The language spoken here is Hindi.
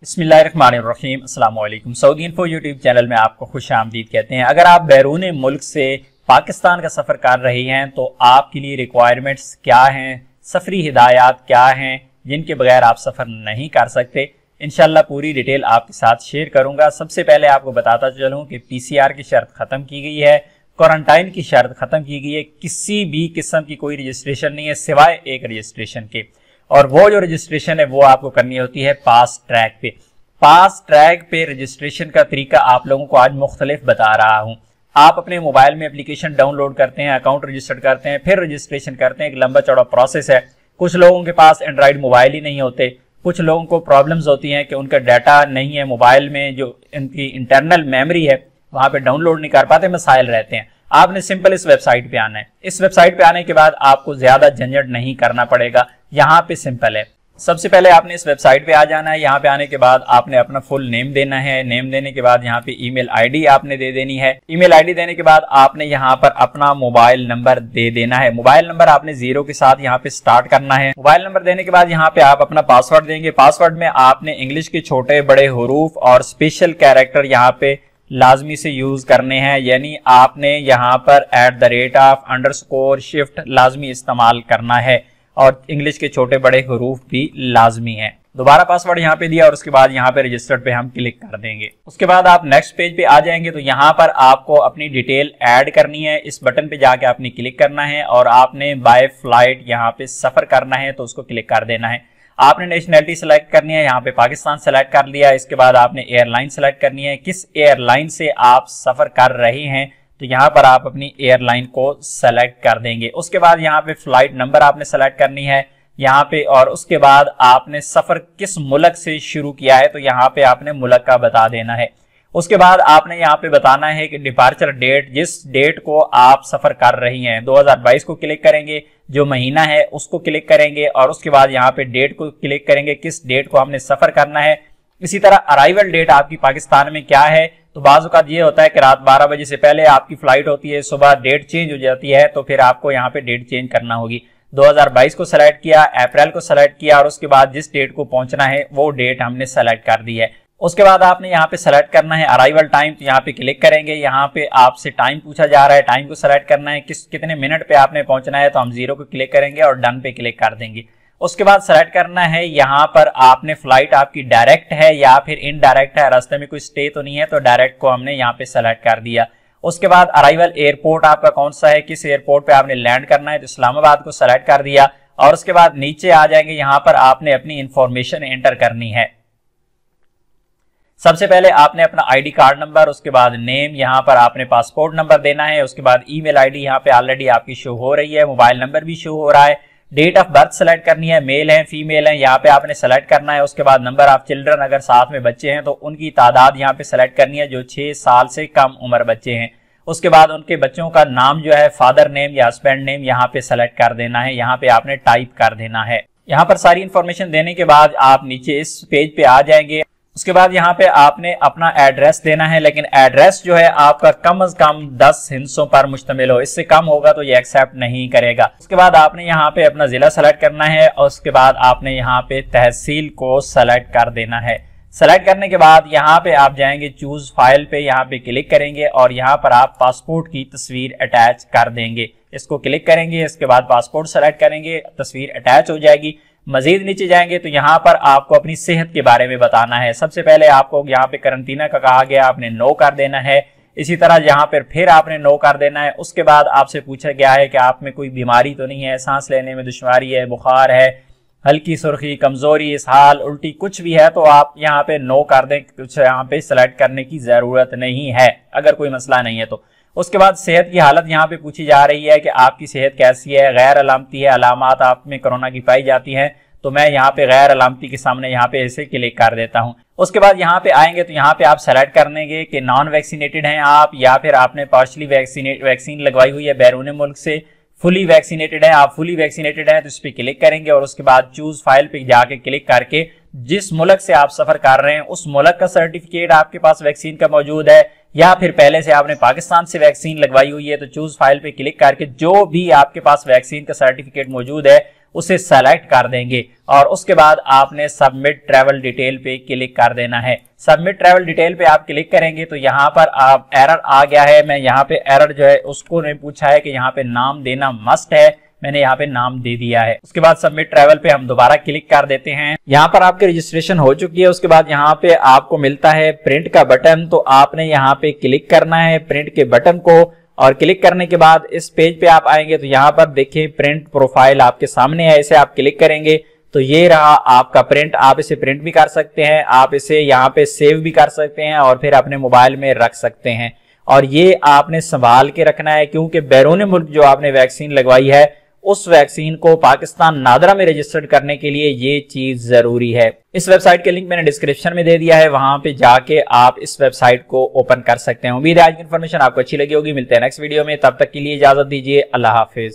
बिस्मिल्लाहिर्रहमानिर्रहीम अस्सलाम वालेकुम। सऊदी इन्फो यूट्यूब चैनल में आपको खुश आमदीद कहते हैं। अगर आप बैरून मुल्क से पाकिस्तान का सफ़र कर रही हैं तो आपके लिए रिक्वायरमेंट्स क्या हैं, सफरी हिदायत क्या हैं जिनके बगैर आप सफ़र नहीं कर सकते, इंशाल्लाह पूरी डिटेल आपके साथ शेयर करूंगा। सबसे पहले आपको बताता चलूँ कि PCR की शर्त ख़त्म की गई है, क्वारंटाइन की शर्त ख़त्म की गई है, किसी भी किस्म की कोई रजिस्ट्रेशन नहीं है सिवाय एक रजिस्ट्रेशन के, और वो जो रजिस्ट्रेशन है वो आपको करनी होती है फास्ट ट्रैक पे। फास्ट ट्रैक पे रजिस्ट्रेशन का तरीका आप लोगों को आज मुख्तलिफ बता रहा हूँ। आप अपने मोबाइल में एप्लीकेशन डाउनलोड करते हैं, अकाउंट रजिस्टर करते हैं, फिर रजिस्ट्रेशन करते हैं। एक लंबा चौड़ा प्रोसेस है। कुछ लोगों के पास एंड्रॉइड मोबाइल ही नहीं होते, कुछ लोगों को प्रॉब्लम्स होती हैं कि उनका डाटा नहीं है मोबाइल में, जो इनकी इंटरनल मेमोरी है वहां पे डाउनलोड नहीं कर पाते, मसाइल रहते हैं। आपने सिंपल इस वेबसाइट पे आना है। इस वेबसाइट पे आने के बाद आपको ज्यादा झंझट नहीं करना पड़ेगा। यहाँ पे सिंपल है। सबसे पहले आपने इस वेबसाइट पे आ जाना है। यहाँ पे आने के बाद आपने अपना फुल नेम देना है। नेम देने के बाद यहाँ पे ईमेल आईडी आपने दे देनी है। ईमेल आईडी देने के बाद आपने यहाँ पर अपना मोबाइल नंबर दे देना है। मोबाइल नंबर आपने 0 के साथ यहाँ पे स्टार्ट करना है। मोबाइल नंबर देने के बाद यहाँ पे आप अपना पासवर्ड देंगे। पासवर्ड में आपने इंग्लिश के छोटे बड़े हरूफ और स्पेशल कैरेक्टर यहाँ पे लाजमी से यूज करने हैं, यानी आपने यहाँ पर @_shift लाजमी इस्तेमाल करना है और इंग्लिश के छोटे बड़े हरूफ भी लाजमी है। दोबारा पासवर्ड यहाँ पे दिया और उसके बाद यहाँ पे रजिस्टर्ड पे हम क्लिक कर देंगे। उसके बाद आप नेक्स्ट पेज पे आ जाएंगे तो यहाँ पर आपको अपनी डिटेल ऐड करनी है। इस बटन पे जाके आपने क्लिक करना है और आपने बाय फ्लाइट यहाँ पे सफर करना है तो उसको क्लिक कर देना है। आपने नेशनैलिटी सेलेक्ट करनी है, यहाँ पे पाकिस्तान सेलेक्ट कर लिया। इसके बाद आपने एयरलाइन सेलेक्ट करनी है, किस एयरलाइन से आप सफर कर रहे हैं तो यहाँ पर आप अपनी एयरलाइन को सेलेक्ट कर देंगे। उसके बाद यहाँ पे फ्लाइट नंबर आपने सेलेक्ट करनी है यहाँ पे, और उसके बाद आपने सफर किस मुल्क से शुरू किया है तो यहाँ पे आपने मुल्क का बता देना है। उसके बाद आपने यहाँ पे बताना है कि डिपार्चर डेट, जिस डेट को आप सफर कर रही हैं 2022 को क्लिक करेंगे, जो महीना है उसको क्लिक करेंगे और उसके बाद यहाँ पे डेट को क्लिक करेंगे, किस डेट को हमने सफर करना है। इसी तरह अराइवल डेट आपकी पाकिस्तान में क्या है, तो बाज़ औक़ात ये होता है कि रात 12 बजे से पहले आपकी फ्लाइट होती है, सुबह डेट चेंज हो जाती है, तो फिर आपको यहाँ पे डेट चेंज करना होगी। 2022 को सेलेक्ट किया, अप्रैल को सेलेक्ट किया और उसके बाद जिस डेट को पहुंचना है वो डेट हमने सेलेक्ट कर दी है। उसके बाद आपने यहाँ पे सेलेक्ट करना है अराइवल टाइम, तो यहाँ पे क्लिक करेंगे। यहाँ पे आपसे टाइम पूछा जा रहा है, टाइम को सेलेक्ट करना है, कितने मिनट पे आपने पहुंचना है, तो हम 0 को क्लिक करेंगे और डन पे क्लिक कर देंगे। उसके बाद सेलेक्ट करना है यहाँ पर आपने फ्लाइट आपकी डायरेक्ट है या फिर इनडायरेक्ट है, रास्ते में कोई स्टे तो नहीं है, तो डायरेक्ट को हमने यहाँ पे सेलेक्ट कर दिया। उसके बाद अराइवल एयरपोर्ट आपका कौन सा है, किस एयरपोर्ट पे आपने लैंड करना है, तो इस्लामाबाद को सेलेक्ट कर दिया। और उसके बाद नीचे आ जाएंगे, यहाँ पर आपने अपनी इंफॉर्मेशन एंटर करनी है। सबसे पहले आपने अपना आईडी कार्ड नंबर, उसके बाद नेम, यहाँ पर आपने पासपोर्ट नंबर देना है। उसके बाद ईमेल आईडी यहाँ पे ऑलरेडी आपकी शो हो रही है, मोबाइल नंबर भी शो हो रहा है। डेट ऑफ बर्थ सेलेक्ट करनी है, मेल है फीमेल है, यहाँ पे आपने सेलेक्ट करना है। उसके बाद नंबर ऑफ चिल्ड्रन, अगर साथ में बच्चे हैं तो उनकी तादाद यहाँ पे सेलेक्ट करनी है जो 6 साल से कम उम्र बच्चे हैं। उसके बाद उनके बच्चों का नाम जो है फादर नेम या हस्बैंड नेम यहाँ पे सेलेक्ट कर देना है, यहाँ पे आपने टाइप कर देना है। यहाँ पर सारी इंफॉर्मेशन देने के बाद आप नीचे इस पेज पे आ जाएंगे। उसके बाद यहाँ पे आपने अपना एड्रेस देना है, लेकिन एड्रेस जो है आपका कम से कम 10 हिस्सों पर मुश्तमिल हो, इससे कम होगा तो ये एक्सेप्ट नहीं करेगा। उसके बाद आपने यहाँ पे अपना जिला सेलेक्ट करना है और उसके बाद आपने यहाँ पे तहसील को सेलेक्ट कर देना है। सेलेक्ट करने के बाद यहाँ पे आप जाएंगे चूज फाइल पे, यहाँ पे क्लिक करेंगे और यहाँ पर आप पासपोर्ट की तस्वीर अटैच कर देंगे। इसको क्लिक करेंगे, इसके बाद पासपोर्ट सेलेक्ट करेंगे, तस्वीर अटैच हो जाएगी। मजीद नीचे जाएंगे तो यहाँ पर आपको अपनी सेहत के बारे में बताना है। सबसे पहले आपको यहाँ पे करंटीना का कहा गया, आपने नो कर देना है। इसी तरह यहाँ पर फिर आपने नो कर देना है। उसके बाद आपसे पूछा गया है कि आप में कोई बीमारी तो नहीं है, सांस लेने में दुश्वारी है, बुखार है, हल्की सुर्खी, कमजोरी, इसहाल, उल्टी कुछ भी है तो आप यहाँ पे नो कर दें, कुछ यहाँ पे सेलेक्ट करने की जरूरत नहीं है अगर कोई मसला नहीं है तो। उसके बाद सेहत की हालत यहाँ पे पूछी जा रही है कि आपकी सेहत कैसी है, गैर अलामती है, अलामात आप में कोरोना की पाई जाती हैं, तो मैं यहाँ पे गैर अलामती के सामने यहाँ पे ऐसे क्लिक कर देता हूँ। उसके बाद यहाँ पे आएंगे तो यहाँ पे आप सेलेक्ट कर लेंगे कि नॉन वैक्सीनेटेड हैं आप या फिर आपने पार्शली वैक्सीन लगवाई हुई है बैरून मुल्क से, फुली वैक्सीनेटेड है आप, फुली वैक्सीनेटेड है तो इस पे क्लिक करेंगे और उसके बाद चूज फाइल पे जाके क्लिक करके जिस मुल्क से आप सफर कर रहे हैं उस मुल्क का सर्टिफिकेट आपके पास वैक्सीन का मौजूद है या फिर पहले से आपने पाकिस्तान से वैक्सीन लगवाई हुई है तो चूज फाइल पे क्लिक करके जो भी आपके पास वैक्सीन का सर्टिफिकेट मौजूद है उसे सेलेक्ट कर देंगे और उसके बाद आपने सबमिट ट्रैवल डिटेल पे क्लिक कर देना है। सबमिट ट्रैवल डिटेल पे आप क्लिक करेंगे तो यहाँ पर आप एरर आ गया है। मैं यहाँ पे एरर जो है उसको ने पूछा है कि यहाँ पे नाम देना मस्ट है, मैंने यहाँ पे नाम दे दिया है। उसके बाद सबमिट ट्रैवल पे हम दोबारा क्लिक कर देते हैं। यहाँ पर आपकी रजिस्ट्रेशन हो चुकी है। उसके बाद यहाँ पे आपको मिलता है प्रिंट का बटन, तो आपने यहाँ पे क्लिक करना है प्रिंट के बटन को और क्लिक करने के बाद इस पेज पे आप आएंगे तो यहाँ पर देखिए प्रिंट प्रोफाइल आपके सामने है। इसे आप क्लिक करेंगे तो ये रहा आपका प्रिंट। आप इसे प्रिंट भी कर सकते हैं, आप इसे यहाँ पे सेव भी कर सकते हैं और फिर अपने मोबाइल में रख सकते हैं। और ये आपने संभाल के रखना है क्योंकि बैरून मुल्क जो आपने वैक्सीन लगवाई है उस वैक्सीन को पाकिस्तान नादरा में रजिस्टर्ड करने के लिए ये चीज जरूरी है। इस वेबसाइट के लिंक मैंने डिस्क्रिप्शन में दे दिया है, वहां पे जाके आप इस वेबसाइट को ओपन कर सकते हैं। उम्मीद है आज की इन्फॉर्मेशन आपको अच्छी लगी होगी। मिलते हैं नेक्स्ट वीडियो में, तब तक के लिए इजाजत दीजिए। अल्लाह हाफिज।